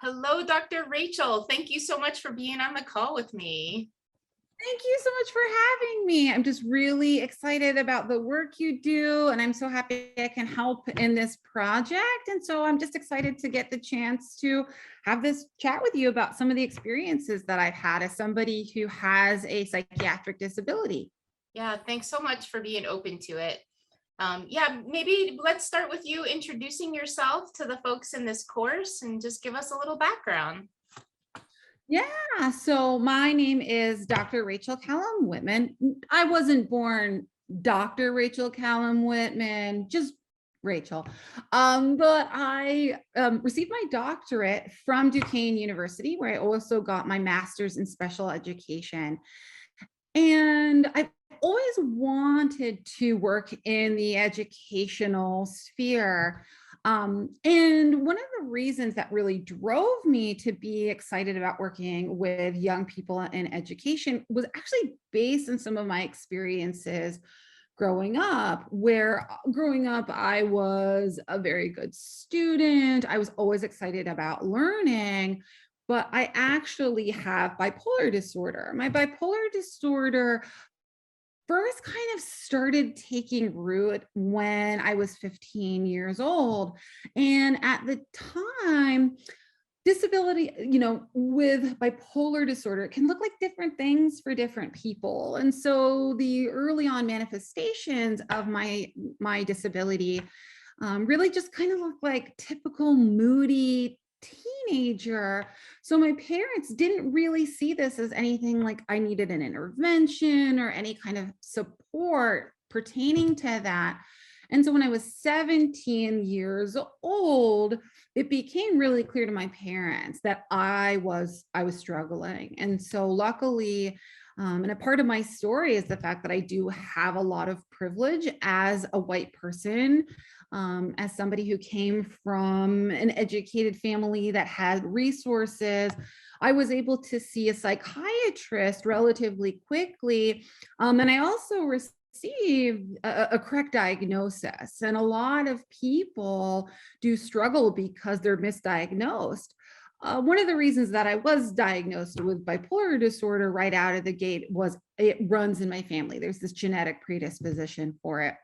Hello, Dr. Rachel. Thank you so much for being on the call with me. Thank you so much for having me. I'm just really excited about the work you do, and I'm so happy I can help in this project. And so I'm just excited to get the chance to have this chat with you about some of the experiences that I've had as somebody who has a psychiatric disability. Yeah, thanks so much for being open to it. Yeah, maybe let's start with you introducing yourself to the folks in this course and just give us a little background. Yeah, so my name is Dr. Rachel Callum Whitman. I wasn't born Dr. Rachel Callum Whitman, just Rachel. But I received my doctorate from Duquesne University, where I also got my master's in special education. And I've always wanted to work in the educational sphere. And one of the reasons that really drove me to be excited about working with young people in education was actually based on some of my experiences growing up, where growing up, I was a very good student. I was always excited about learning, but I actually have bipolar disorder. My bipolar disorder first kind of started taking root when I was 15 years old. And at the time, disability, with bipolar disorder, it can look like different things for different people. And so the early on manifestations of my disability really just kind of looked like typical moody teenager. So my parents didn't really see this as anything like I needed an intervention or any kind of support pertaining to that. And so when I was 17 years old, it became really clear to my parents that I was struggling. And so luckily, and a part of my story is the fact that I do have a lot of privilege as a white person, as somebody who came from an educated family that had resources. I was able to see a psychiatrist relatively quickly. And I also received a correct diagnosis. And a lot of people do struggle because they're misdiagnosed. One of the reasons that I was diagnosed with bipolar disorder right out of the gate was it runs in my family. There's this genetic predisposition for it.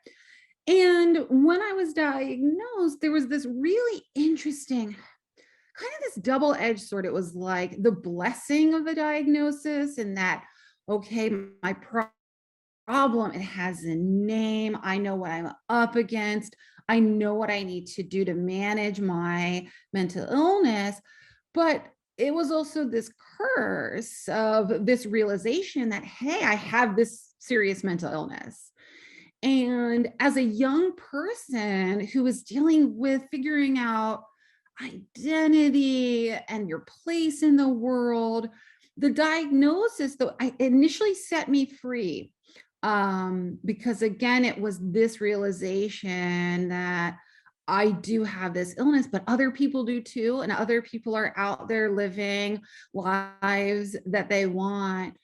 And when I was diagnosed, there was this really interesting kind of this double-edged sword. It was like the blessing of the diagnosis, and that, okay, my problem, it has a name. I know what I'm up against. I know what I need to do to manage my mental illness. But it was also this curse of this realization that, hey, I have this serious mental illness. And as a young person who is dealing with figuring out identity and your place in the world, the diagnosis, though, I initially set me free, because again, it was this realization that I do have this illness, but other people do too, and other people are out there living lives that they want.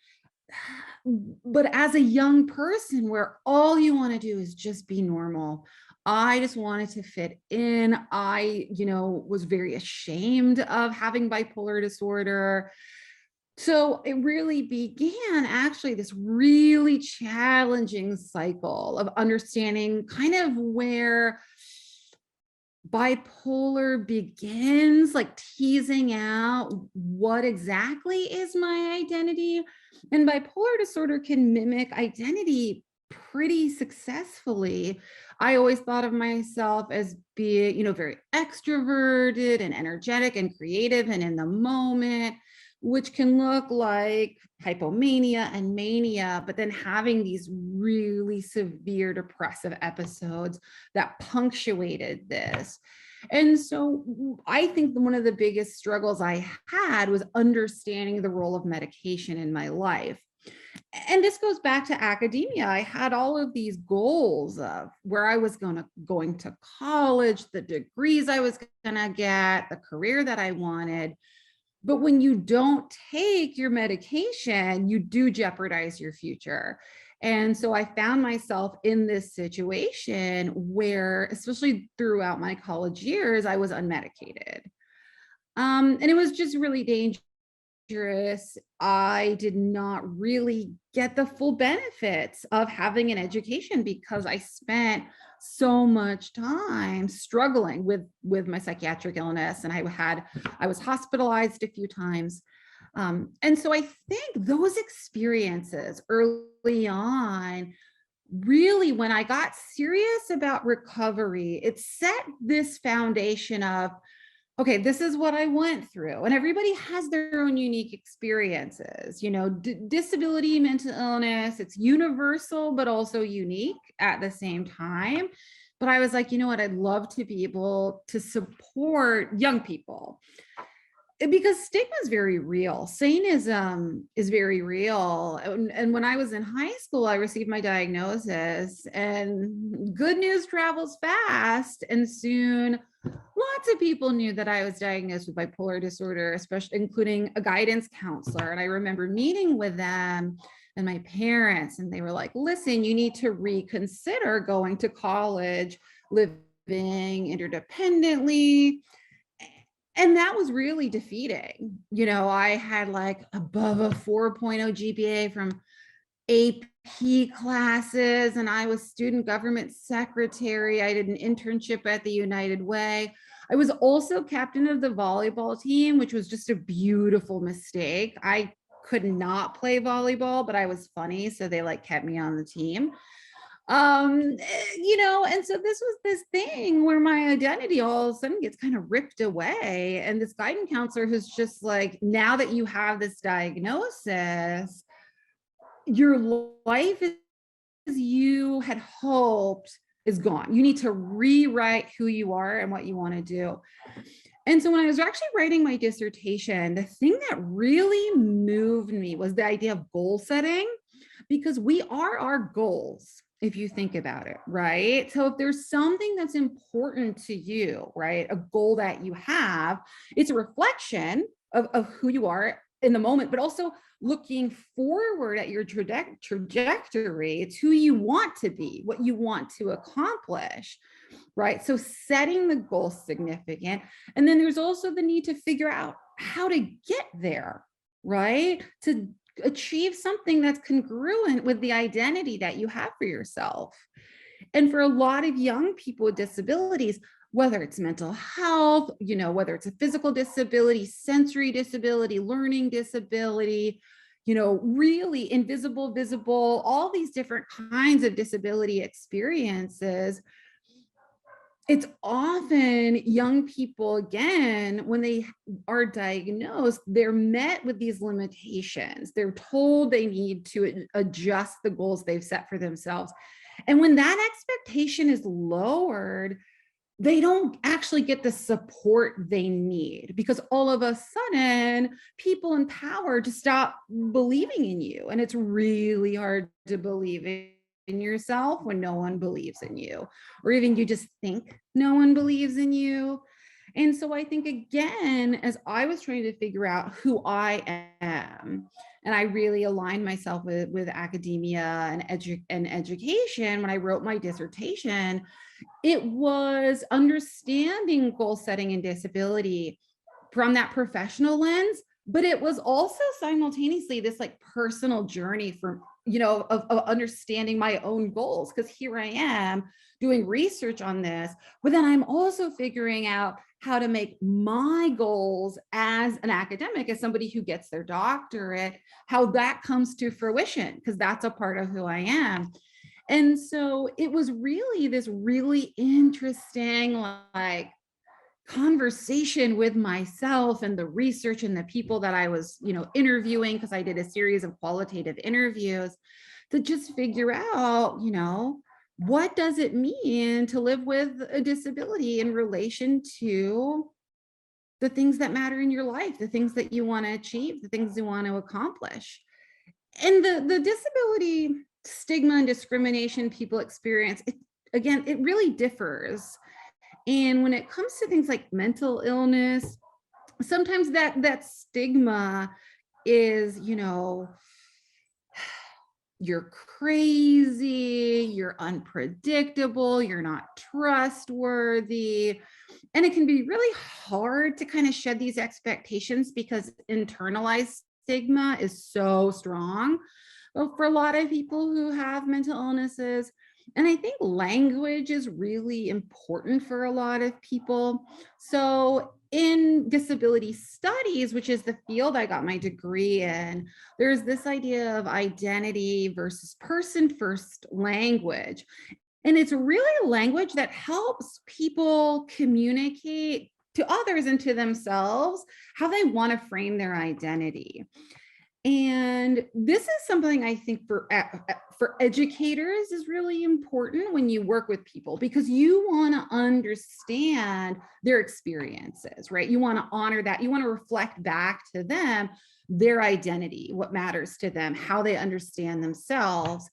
But as a young person where all you want to do is just be normal, I just wanted to fit in. I, was very ashamed of having bipolar disorder. So it really began actually this really challenging cycle of understanding kind of where bipolar begins, like teasing out what exactly is my identity. And bipolar disorder can mimic identity pretty successfully. I always thought of myself as being, very extroverted and energetic and creative and in the moment, which can look like hypomania and mania, but then having these really severe depressive episodes that punctuated this. And so I think one of the biggest struggles I had was understanding the role of medication in my life. And this goes back to academia. I had all of these goals of where I was going to college, the degrees I was going to get, the career that I wanted. But when you don't take your medication, you do jeopardize your future. And so I found myself in this situation where, especially throughout my college years, I was unmedicated. And it was just really dangerous. I did not really get the full benefits of having an education because I spent so much time struggling with my psychiatric illness, and I was hospitalized a few times. And so I think those experiences early on, really, when I got serious about recovery, it set this foundation of, okay, this is what I went through. And everybody has their own unique experiences, disability, mental illness, it's universal, but also unique at the same time. But I was like, you know what? I'd love to be able to support young people because stigma is very real. Saneism is very real. And when I was in high school, I received my diagnosis, and good news travels fast. And soon, lots of people knew that I was diagnosed with bipolar disorder, especially including a guidance counselor. And I remember meeting with them and my parents, and they were like, listen, you need to reconsider going to college, living interdependently. And that was really defeating. I had like above a 4.0 GPA from AP classes, and I was student government secretary. I did an internship at the United Way. I was also captain of the volleyball team, which was just a beautiful mistake. I could not play volleyball, but I was funny, so they like kept me on the team. And so this was this thing where my identity all of a sudden gets kind of ripped away, and this guidance counselor who's just like, now that you have this diagnosis, your life as you had hoped is gone. You need to rewrite who you are and what you want to do. And so when I was actually writing my dissertation, the thing that really moved me was the idea of goal setting, because we are our goals, if you think about it, right? So if there's something that's important to you, right, a goal that you have, it's a reflection of who you are in the moment, but also looking forward at your trajectory. It's who you want to be, what you want to accomplish, right? So setting the goal is significant. And then there's also the need to figure out how to get there, right? To achieve something that's congruent with the identity that you have for yourself. And for a lot of young people with disabilities, whether it's mental health, whether it's a physical disability, sensory disability, learning disability, really invisible, visible, all these different kinds of disability experiences, it's often young people, again, when they are diagnosed, they're met with these limitations. They're told they need to adjust the goals they've set for themselves. And when that expectation is lowered, they don't actually get the support they need, because all of a sudden people in power just stop believing in you. And it's really hard to believe in yourself when no one believes in you, or even you just think no one believes in you. And so I think, again, as I was trying to figure out who I am, and I really aligned myself with academia and education when I wrote my dissertation, it was understanding goal setting and disability from that professional lens, but it was also simultaneously this like personal journey from, of understanding my own goals. Because here I am doing research on this, but then I'm also figuring out how to make my goals as an academic, as somebody who gets their doctorate, how that comes to fruition, because that's a part of who I am. And so it was really this really interesting, like, conversation with myself and the research and the people that I was, interviewing, because I did a series of qualitative interviews, to just figure out, what does it mean to live with a disability in relation to the things that matter in your life, the things that you want to achieve, the things you want to accomplish. And the disability stigma and discrimination people experience, again, it really differs. And when it comes to things like mental illness, sometimes that stigma is, you're crazy, you're unpredictable, you're not trustworthy. And it can be really hard to kind of shed these expectations because internalized stigma is so strong for a lot of people who have mental illnesses. And I think language is really important for a lot of people. So, in disability studies, which is the field I got my degree in, there's this idea of identity versus person first language. And it's really a language that helps people communicate to others and to themselves how they want to frame their identity. And this is something I think for educators is really important when you work with people because you want to understand their experiences, right? You want to honor that. You want to reflect back to them their identity, what matters to them, how they understand themselves.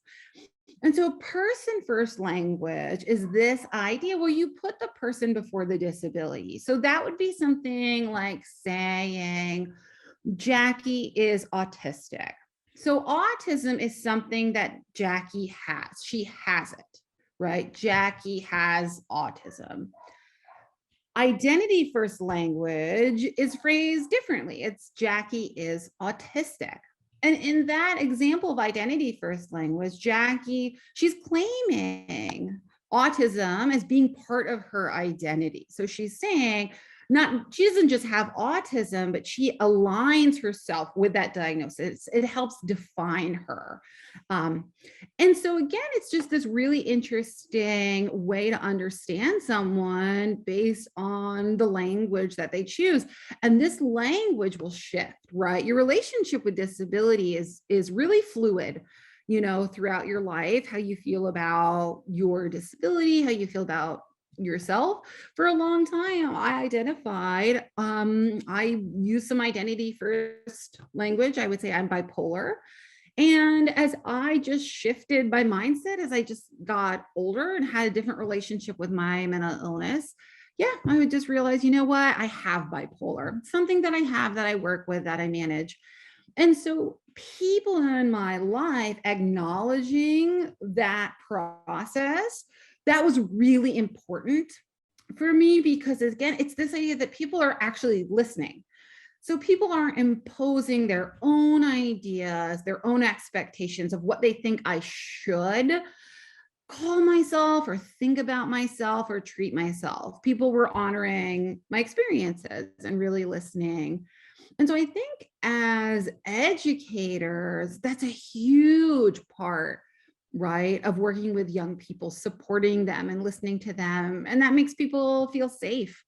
And so person first language is this idea where you put the person before the disability. So that would be something like saying, Jackie is autistic. So autism is something that Jackie has. She has it, right? Jackie has autism. Identity first language is phrased differently. It's Jackie is autistic. And in that example of identity first language, Jackie, she's claiming autism as being part of her identity. So she's saying, not she doesn't just have autism, but she aligns herself with that diagnosis. It helps define her. And so again, it's just this really interesting way to understand someone based on the language that they choose. And this language will shift, right? Your relationship with disability is really fluid, throughout your life, how you feel about your disability, how you feel about yourself. For a long time I identified, I use some identity first language. I would say I'm bipolar. And as I just shifted my mindset, as I just got older and had a different relationship with my mental illness, yeah, I would just realize, you know what, I have bipolar, something that I have, that I work with, that I manage. And so people in my life acknowledging that process, that was really important for me because, again, it's this idea that people are actually listening. So people aren't imposing their own ideas, their own expectations of what they think I should call myself or think about myself or treat myself. People were honoring my experiences and really listening. And so I think as educators, that's a huge part, right, of working with young people, supporting them and listening to them. And that makes people feel safe,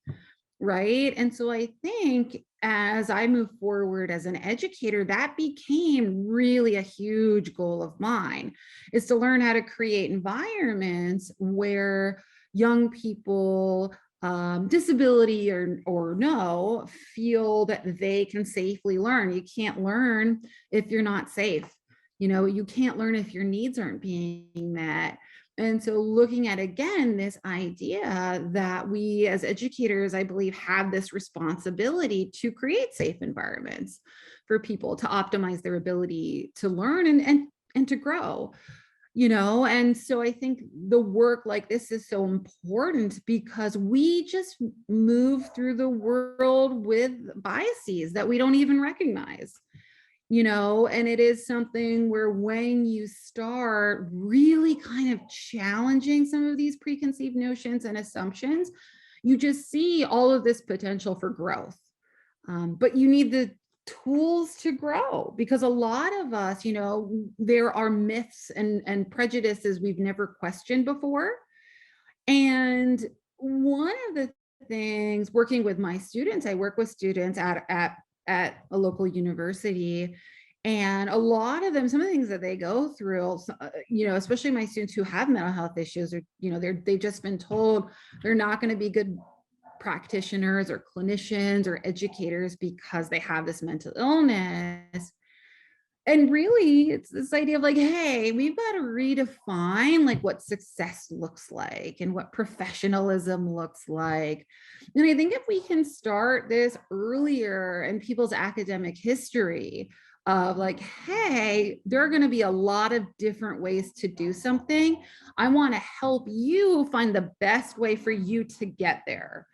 right? And so I think as I move forward as an educator, that became really a huge goal of mine, is to learn how to create environments where young people, disability or no, feel that they can safely learn. You can't learn if you're not safe. You can't learn if your needs aren't being met. And so looking at, again, this idea that we as educators, I believe, have this responsibility to create safe environments for people to optimize their ability to learn and to grow. And so I think the work like this is so important because we just move through the world with biases that we don't even recognize. And it is something where when you start really kind of challenging some of these preconceived notions and assumptions, you just see all of this potential for growth. But you need the tools to grow because a lot of us, there are myths and prejudices we've never questioned before. And one of the things working with my students, I work with students at a local university. And a lot of them, some of the things that they go through, especially my students who have mental health issues, or, they've just been told they're not going to be good practitioners or clinicians or educators because they have this mental illness. And really, it's this idea of like, hey, we've got to redefine like what success looks like and what professionalism looks like. And I think if we can start this earlier in people's academic history, of like, hey, there are going to be a lot of different ways to do something. I want to help you find the best way for you to get there.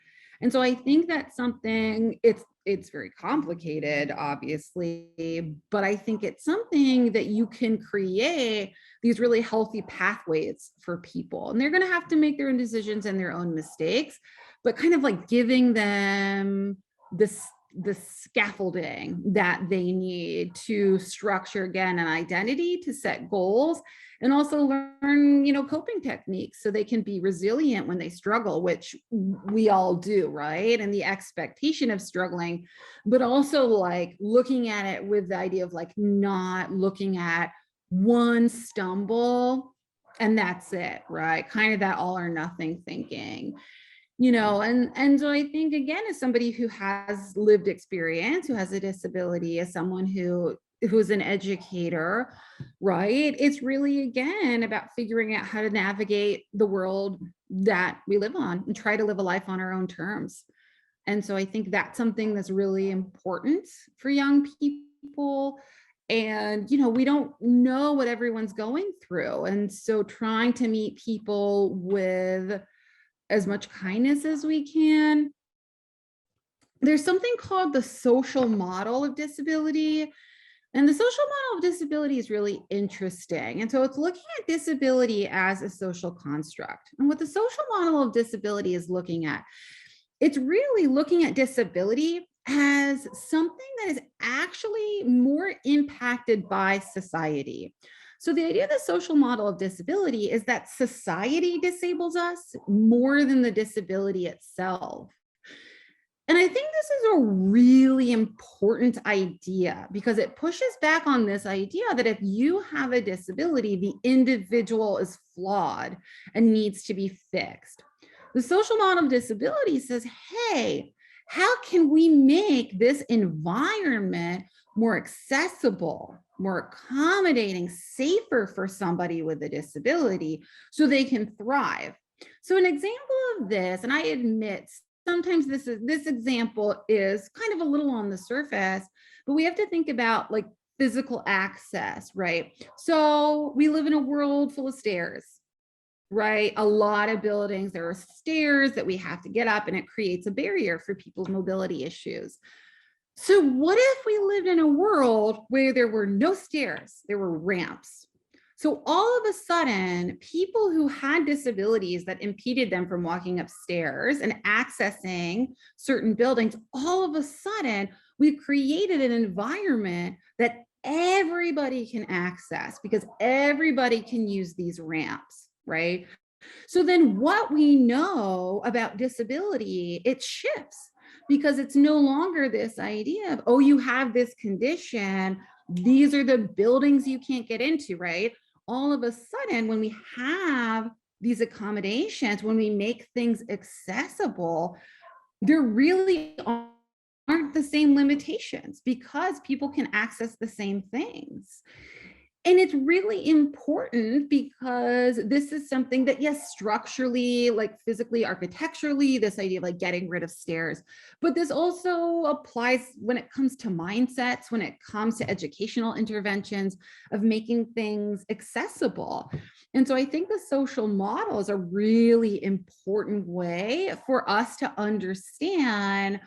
And so I think that's something, it's very complicated, obviously, but I think it's something that you can create these really healthy pathways for people. And they're going to have to make their own decisions and their own mistakes, but kind of like giving them this the scaffolding that they need to structure, again, an identity, to set goals, and also learn, coping techniques so they can be resilient when they struggle, which we all do, right? And the expectation of struggling, but also like looking at it with the idea of like not looking at one stumble and that's it, right? Kind of that all or nothing thinking. And so I think, again, as somebody who has lived experience, who has a disability, as someone who's an educator, right? It's really, again, about figuring out how to navigate the world that we live on and try to live a life on our own terms. And so I think that's something that's really important for young people. And, we don't know what everyone's going through. And so trying to meet people with as much kindness as we can. There's something called the social model of disability. And the social model of disability is really interesting. And so it's looking at disability as a social construct. And what the social model of disability is looking at, it's really looking at disability as something that is actually more impacted by society. So the idea of the social model of disability is that society disables us more than the disability itself. And I think this is a really important idea because it pushes back on this idea that if you have a disability, the individual is flawed and needs to be fixed. The social model of disability says, hey, how can we make this environment more accessible, more accommodating, safer for somebody with a disability so they can thrive? So an example of this, and I admit sometimes this example is kind of a little on the surface, but we have to think about like physical access, right? So we live in a world full of stairs, right? A lot of buildings, there are stairs that we have to get up, and it creates a barrier for people's mobility issues. So what if we lived in a world where there were no stairs, there were ramps? So all of a sudden, people who had disabilities that impeded them from walking upstairs and accessing certain buildings, all of a sudden, we've created an environment that everybody can access because everybody can use these ramps, right? So then what we know about disability, it shifts because it's no longer this idea of, oh, you have this condition, these are the buildings you can't get into, right? All of a sudden, when we have these accommodations, when we make things accessible, there really aren't the same limitations because people can access the same things. And it's really important because this is something that, yes, structurally, like physically, architecturally, this idea of like getting rid of stairs, but this also applies when it comes to mindsets, when it comes to educational interventions of making things accessible. And so I think the social model is a really important way for us to understand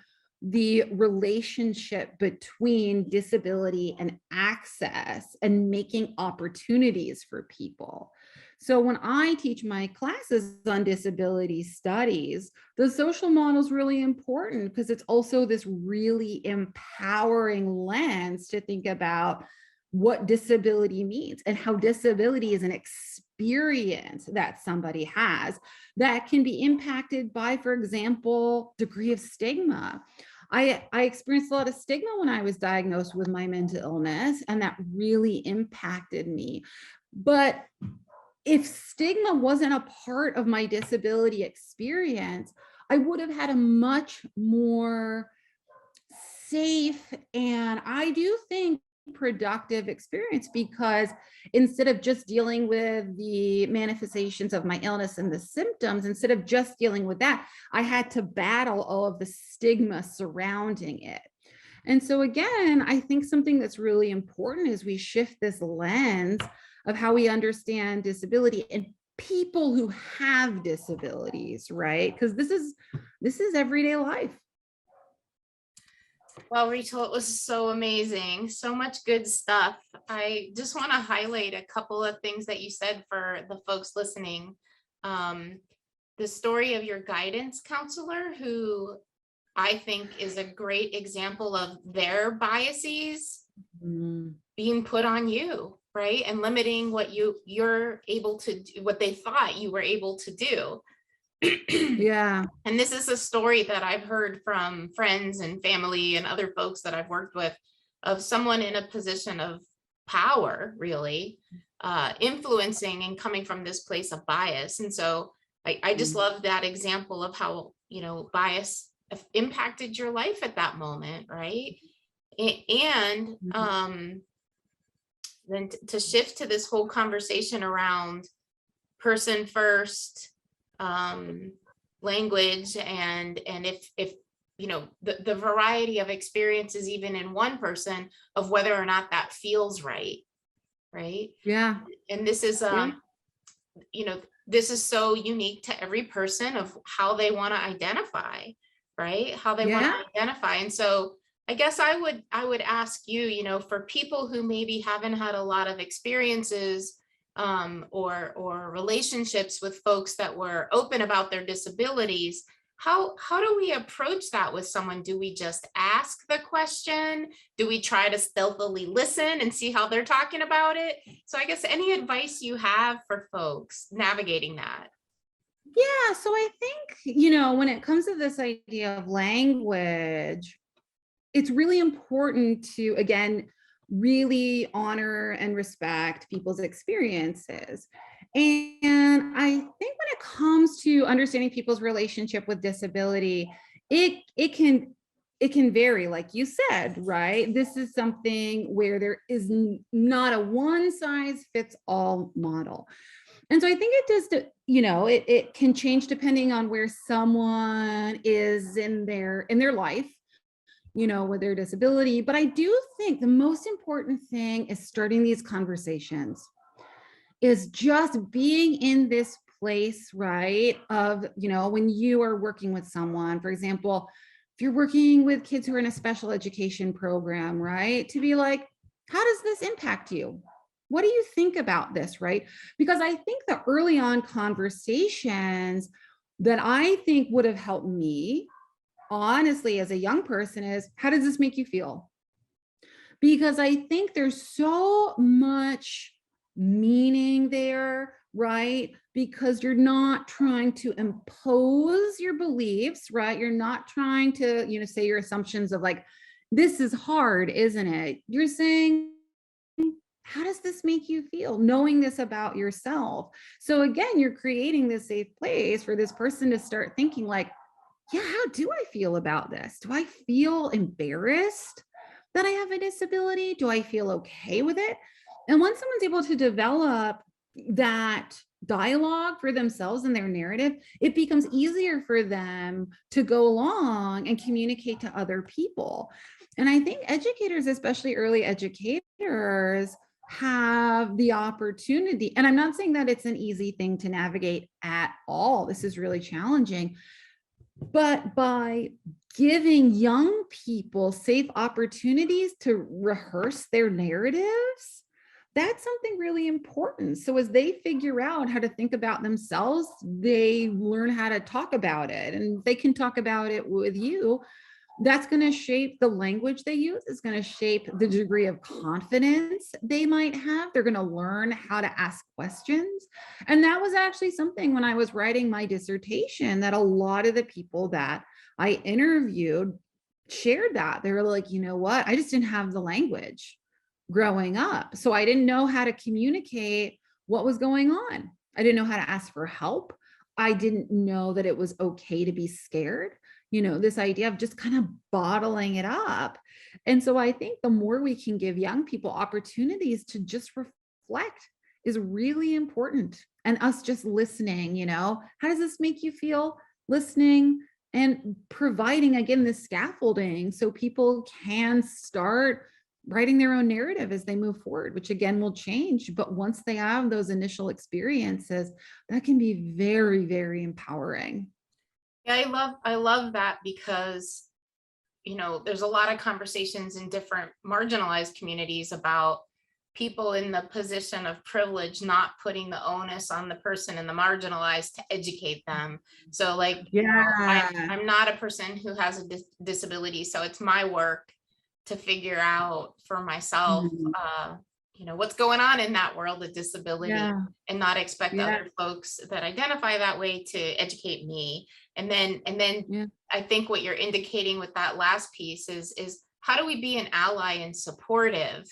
the relationship between disability and access and making opportunities for people. So when I teach my classes on disability studies, the social model is really important because it's also this really empowering lens to think about what disability means and how disability is an experience that somebody has that can be impacted by, for example, degree of stigma. I experienced a lot of stigma when I was diagnosed with my mental illness, and that really impacted me. But if stigma wasn't a part of my disability experience, I would have had a much more safe and, I do think, productive experience, because instead of just dealing with the manifestations of my illness and the symptoms, instead of just dealing with that, I had to battle all of the stigma surrounding it. And so again, I think something that's really important is we shift this lens of how we understand disability and people who have disabilities, right? Because this is everyday life. Well, Rachel, it was so amazing. So much good stuff. I just want to highlight a couple of things that you said for the folks listening. Um, the story of your guidance counselor, who I think is a great example of their biases Mm, being put on you, right? And limiting what you're able to do, what they thought you were able to do. yeah. And this is a story that I've heard from friends and family and other folks that I've worked with, of someone in a position of power, really, influencing and coming from this place of bias. And so I just Mm, love that example of how, bias impacted your life at that moment, right? And mm, then to shift to this whole conversation around person first, language, and if the variety of experiences even in one person, of whether or not that feels right. yeah. And this is Yeah. you know this is so unique to every person of how they want to identify, right, how they want Yeah. to identify. And so I guess I would ask you, for people who maybe haven't had a lot of experiences, or relationships with folks that were open about their disabilities, how do we approach that with someone? Do we just ask the question? Do we try to stealthily listen and see how they're talking about it? So I guess any advice you have for folks navigating that? Yeah. So I think, when it comes to this idea of language, it's really important to, again, really honor and respect people's experiences. And I think when it comes to understanding people's relationship with disability, it can vary, like you said, right? This is something where there is not a one size fits all model. And so I think it does, it can change depending on where someone is in their life, with their disability. But I do think the most important thing is starting these conversations, is just being in this place, right? Of, when you are working with someone, for example, if you're working with kids who are in a special education program, right? To be like, how does this impact you? What do you think about this, right? Because I think the early on conversations that I think would have helped me, honestly, as a young person, is, how does this make you feel? Because I think there's so much meaning there, right? Because you're not trying to impose your beliefs, right? You're not trying to, say your assumptions of like, this is hard, isn't it? You're saying, how does this make you feel knowing this about yourself? So again, you're creating this safe place for this person to start thinking like, yeah, how do I feel about this? Do I feel embarrassed that I have a disability? Do I feel okay with it? And once someone's able to develop that dialogue for themselves and their narrative, it becomes easier for them to go along and communicate to other people. And I think educators, especially early educators, have the opportunity. And I'm not saying that it's an easy thing to navigate at all. This is really challenging. But by giving young people safe opportunities to rehearse their narratives, that's something really important. So as they figure out how to think about themselves, they learn how to talk about it, and they can talk about it with you. That's going to shape the language they use. It's going to shape the degree of confidence they might have. They're going to learn how to ask questions. And that was actually something when I was writing my dissertation that a lot of the people that I interviewed shared that. They were like, you know what? I just didn't have the language growing up. So I didn't know how to communicate what was going on. I didn't know how to ask for help. I didn't know that it was okay to be scared. This idea of just kind of bottling it up. And so I think the more we can give young people opportunities to just reflect is really important. And us just listening, how does this make you feel? Listening, and providing, again, this scaffolding so people can start writing their own narrative as they move forward, which again will change. But once they have those initial experiences, that can be very, very empowering. Yeah, I love that because, there's a lot of conversations in different marginalized communities about people in the position of privilege not putting the onus on the person in the marginalized to educate them. So like, Yeah. I'm not a person who has a disability, so it's my work to figure out for myself, Mhm. what's going on in that world of disability, Yeah. and not expect Yeah. other folks that identify that way to educate me. And then Yeah. I think what you're indicating with that last piece is how do we be an ally and supportive,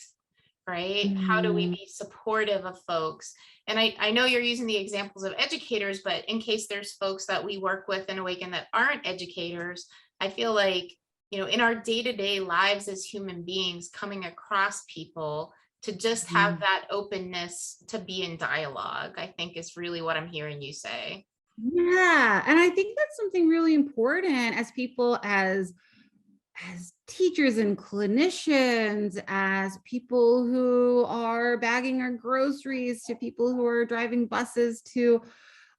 right? How do we Mhm. be supportive of folks? And I know you're using the examples of educators, but in case there's folks that we work with in Awaken that aren't educators, I feel like, in our day-to-day lives as human beings, coming across people, to just have Mhm. that openness to be in dialogue, I think is really what I'm hearing you say. Yeah, and I think that's something really important as people, as teachers and clinicians, as people who are bagging our groceries, to people who are driving buses, to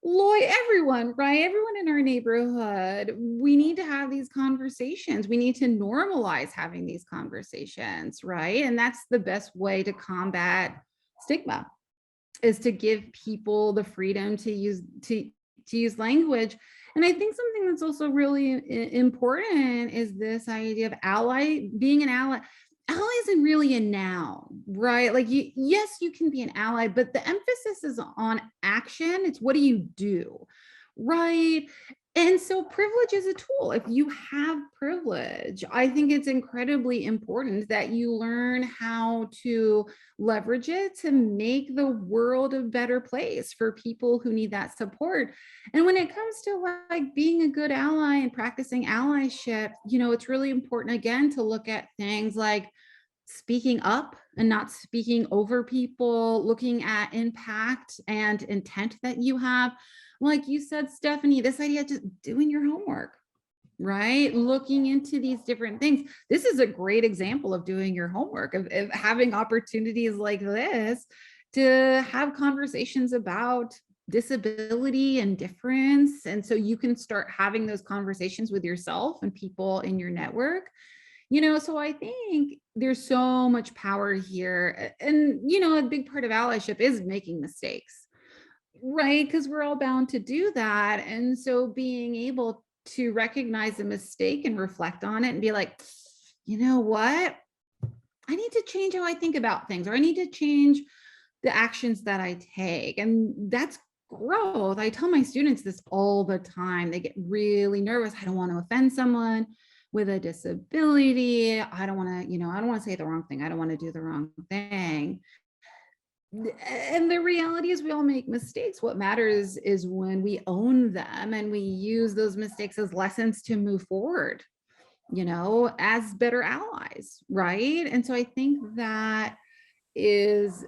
everyone, right? Everyone in our neighborhood. We need to have these conversations. We need to normalize having these conversations, right? And that's the best way to combat stigma, is to give people the freedom to use language. And I think something that's also really important is this idea of being an ally. Ally isn't really a noun, right? Like, yes, you can be an ally, but the emphasis is on action. It's what do you do, right? And so privilege is a tool. If you have privilege, I think it's incredibly important that you learn how to leverage it to make the world a better place for people who need that support. And when it comes to like being a good ally and practicing allyship, it's really important, again, to look at things like speaking up and not speaking over people, looking at impact and intent that you have. Like you said, Stephanie, this idea of just doing your homework, right? Looking into these different things. This is a great example of doing your homework, of having opportunities like this to have conversations about disability and difference. And so you can start having those conversations with yourself and people in your network. So I think there's so much power here. And, a big part of allyship is making mistakes, right? Because we're all bound to do that. And so being able to recognize a mistake and reflect on it and be like, you know what? I need to change how I think about things, or I need to change the actions that I take. And that's growth. I tell my students this all the time. They get really nervous. I don't want to offend someone with a disability. I don't want to, I don't want to say the wrong thing. I don't want to do the wrong thing. And the reality is we all make mistakes. What matters is when we own them and we use those mistakes as lessons to move forward, as better allies, right? And so I think that is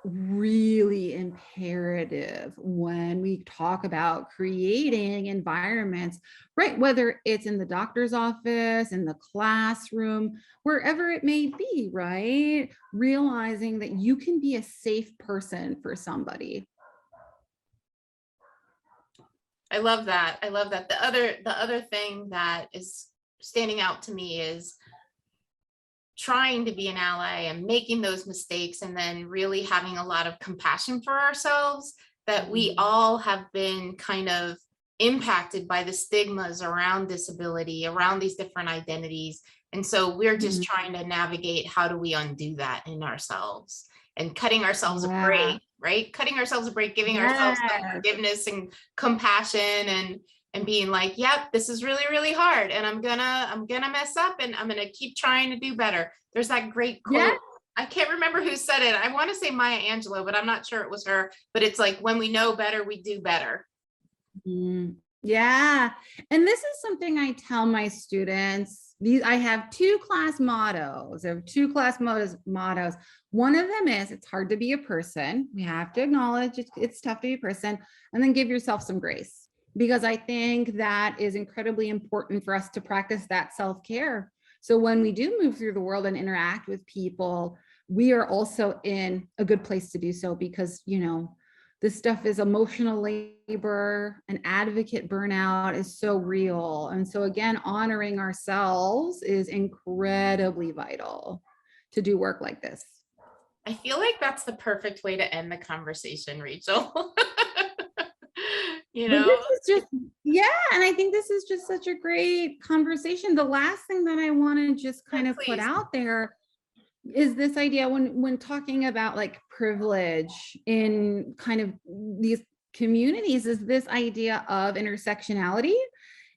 really imperative when we talk about creating environments, right? Whether it's in the doctor's office, in the classroom, wherever it may be, right? Realizing that you can be a safe person for somebody. I love that. I love that. The other thing that is standing out to me is trying to be an ally and making those mistakes, and then really having a lot of compassion for ourselves, that we all have been kind of impacted by the stigmas around disability, around these different identities. And so we're just Mhm. trying to navigate, how do we undo that in ourselves, and cutting ourselves a Yeah. break, right? Cutting ourselves a break, giving ourselves some Yes. forgiveness and compassion, and being like, yep, this is really, really hard, and I'm gonna mess up, and I'm gonna keep trying to do better. There's that great Yeah. quote. I can't remember who said it. I want to say Maya Angelou, but I'm not sure it was her. But it's like, when we know better, we do better. Mm, yeah. And this is something I tell my students. I have two class mottos. I have two class mottos. One of them is, it's hard to be a person. We have to acknowledge it's tough to be a person, and then give yourself some grace. because I think that is incredibly important for us to practice that self-care. So when we do move through the world and interact with people, we are also in a good place to do so, because, this stuff is emotional labor, and advocate burnout is so real. And so again, honoring ourselves is incredibly vital to do work like this. I feel like that's the perfect way to end the conversation, Rachel. You But know, this is just, yeah, and I think this is just such a great conversation. The last thing that I want to just kind of put please. out there is this idea, when talking about like privilege in kind of these communities, is this idea of intersectionality.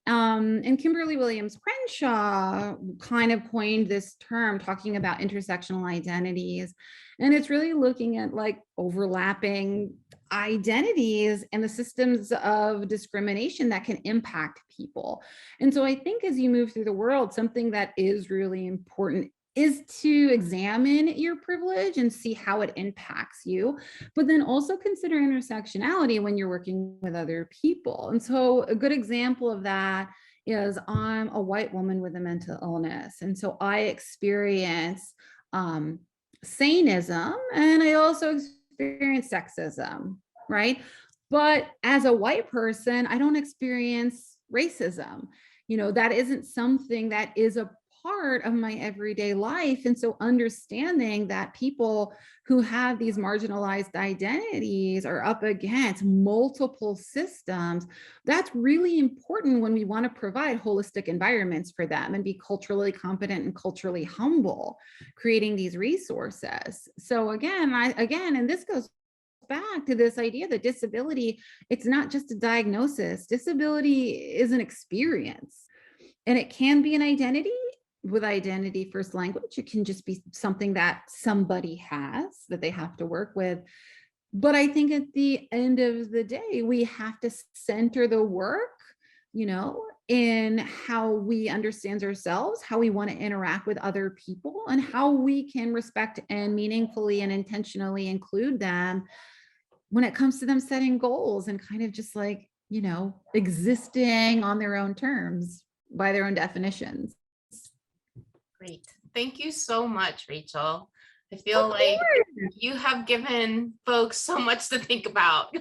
And Kimberly Williams Crenshaw kind of coined this term, talking about intersectional identities. And it's really looking at like overlapping identities and the systems of discrimination that can impact people. And so I think as you move through the world, something that is really important is to examine your privilege and see how it impacts you, but then also consider intersectionality when you're working with other people. And so a good example of that is, I'm a white woman with a mental illness. And so I experience saneism, and I also experience sexism, right? But as a white person, I don't experience racism. That isn't something that is a part of my everyday life. And so understanding that people who have these marginalized identities are up against multiple systems, that's really important when we want to provide holistic environments for them and be culturally competent and culturally humble, creating these resources. So again, and this goes back to this idea that disability, it's not just a diagnosis. Disability is an experience, and it can be an identity. With identity first language, it can just be something that somebody has that they have to work with. But I think at the end of the day, we have to center the work, in how we understand ourselves, how we want to interact with other people, and how we can respect and meaningfully and intentionally include them when it comes to them setting goals and kind of just like, existing on their own terms by their own definitions. Great. Thank you so much, Rachel. I feel Of like course. you have given folks so much to think about.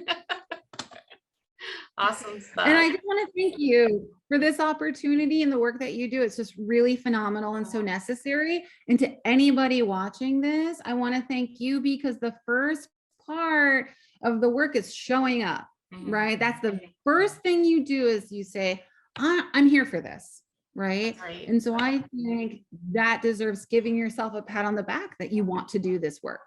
Awesome And stuff. I just want to thank you for this opportunity and the work that you do. It's just really phenomenal and so necessary. And to anybody watching this, I want to thank you, because the first part of the work is showing up, right? That's the first thing you do, is you say, I'm here for this, right? Right. And so I think that deserves giving yourself a pat on the back that you want to do this work.